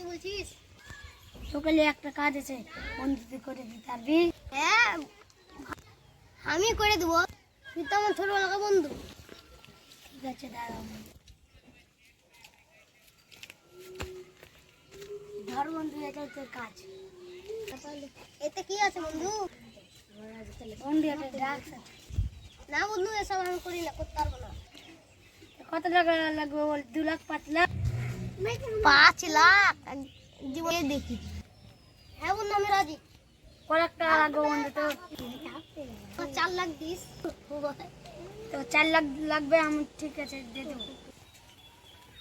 কি বলছিস? সকালে একটা কাজ আছে, বন্ধুতে করে দিতে পারবি? হ্যাঁ, আমি করে দেবো। তুই তো আমার ছোটবেলাকার বন্ধু। ঠিক আছে, দাঁড়াও। ধর বন্ধু, এটা তোর কাজ। এতে কি আছে বন্ধু? বন্ধু, একটা ড্রাগস আছে। না বন্ধু, এসব আমি করি না, করতে পারবো না। কত টাকা লাগবে বল? 2 লাখ, 5 লাখ? 5 লাখ জীবনে দেখি। হ্যাঁ বন্ধু, আমি রাজি। কত টাকা লাগবে বন্ধু তো? 4 লাখ দিস। তো 4 লাখ লাগবে। আমি ঠিক আছে, দিয়ে দেবো।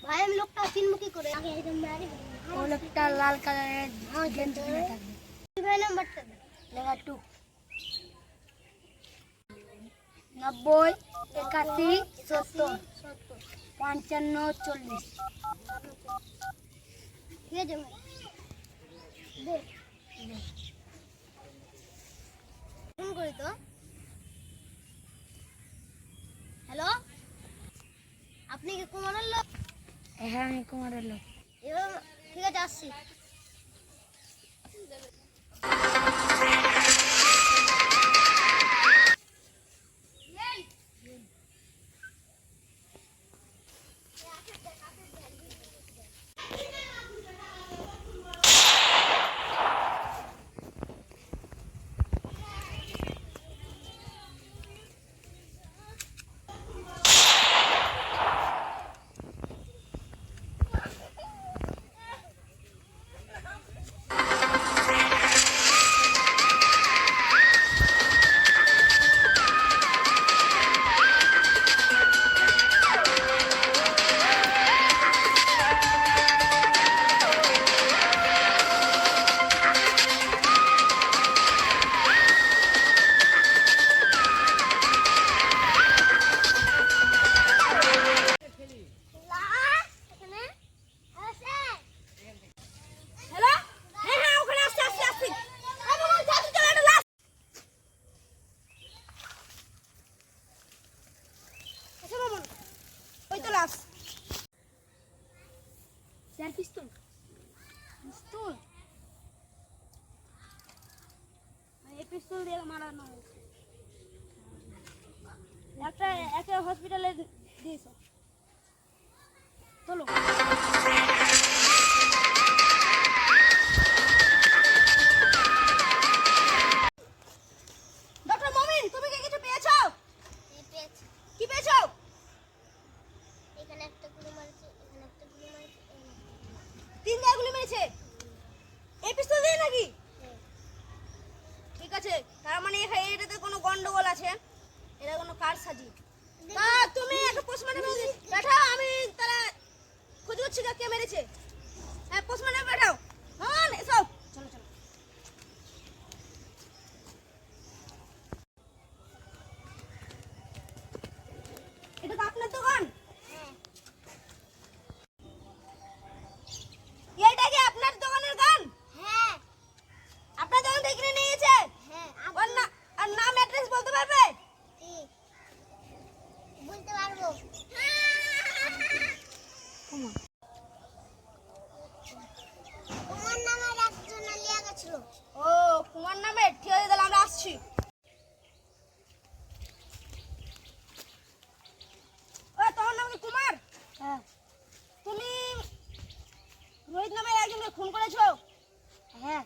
ভাই, আমি লোকটা চিনবো কি করে? ও লোকটা লাল কালারের গেঞ্জি পরে থাকবে। ভাই, নাম্বারটা দে। লেখা 2 90 81 70 55 40। ঠিক আছে ভাই, দে। ফোন করি তো। হ্যালো, আপনি কি কুমারের লোক? হ্যাঁ, আমি কুমারের লোক। এবার ঠিক আছে, আসছি। পিস্তল পিস্তল এই পিস্তল দিয়ে মারানো হয়েছে। একটা হসপিটালে দিয়েছে। চলো। ডক্টর মমিন, তুমি কি কিছু পেয়েছো? পেয়েছি। কি পেয়েছো? এখানে একটা গুলি মারছে, এখানে একটা গুলি মারছে, 3 জায়গায় গুলি মেরেছে। এই পিস্তল দিয়ে নাকি? ঠিক আছে, তার মানে এটাতে কোনো গন্ডগোল আছে। এটা কোনো কারসাজি। তা তুমি একটা পোস্টমর্টম পাঠাও, আমি তাহলে খোঁজ করছি কে মেরেছে। হ্যাঁ, পোস্টমর্টম পাঠাও। হ্যাঁ, এসো। চলো চলো। এটা তো আপনার দোকান? হ্যাঁ। এইটা কি আপনার দোকানের গান? হ্যাঁ। আপনার দোকান থেকে কিনে নিয়েছে? হ্যাঁ। আর নাম অ্যাড্রেস বলতে পারবে? বলতে পারবো। কুমার নামের একজন লিয়া গেছিল। ও, কুমার নামে? ঠিক আছে, তাহলে আমরা আসছি। ও, তোমার নাম কি কুমার? হ্যাঁ। তুমি রোহিত নামের একজনকে খুন করেছো? হ্যাঁ।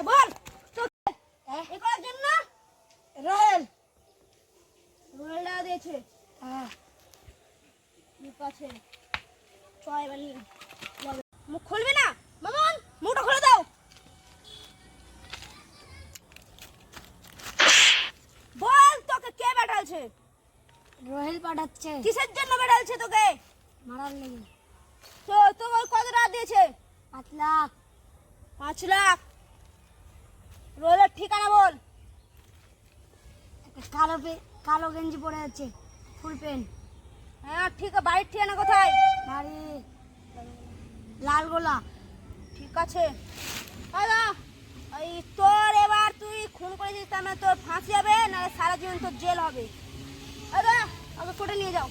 বল তো। এ করার জন্য রোহেল রোহেলটা দিয়েছে। হ্যাঁ। ঠিক আছে, ছয় বানি মুখ খুলবি না। মামন, মুখটা খুলে দাও। বল, তোকে কে পাঠালছে? রোহেল পাঠাচ্ছে। কিসের জন্য পাঠালছে তোকে? মারার লেগে। তো তোকে কত টাকা দিয়েছে? 5 লাখ। 5 লাখ। রোহেলের ঠিকানা বল। একটা কালো গেঞ্জি পরে আছে, ফুল প্যান্ট। হ্যাঁ, ঠিক আছে। বাড়ির ঠিকানা কোথায়? বাড়ি লালগোলা। ঠিক আছে। দাদা, তোর এবার তুই খুন করেছিস তার মানে তোর ফাঁসি হবে না সারা জীবন তোর জেল হবে। আরে ওকে কোর্টে নিয়ে যাও।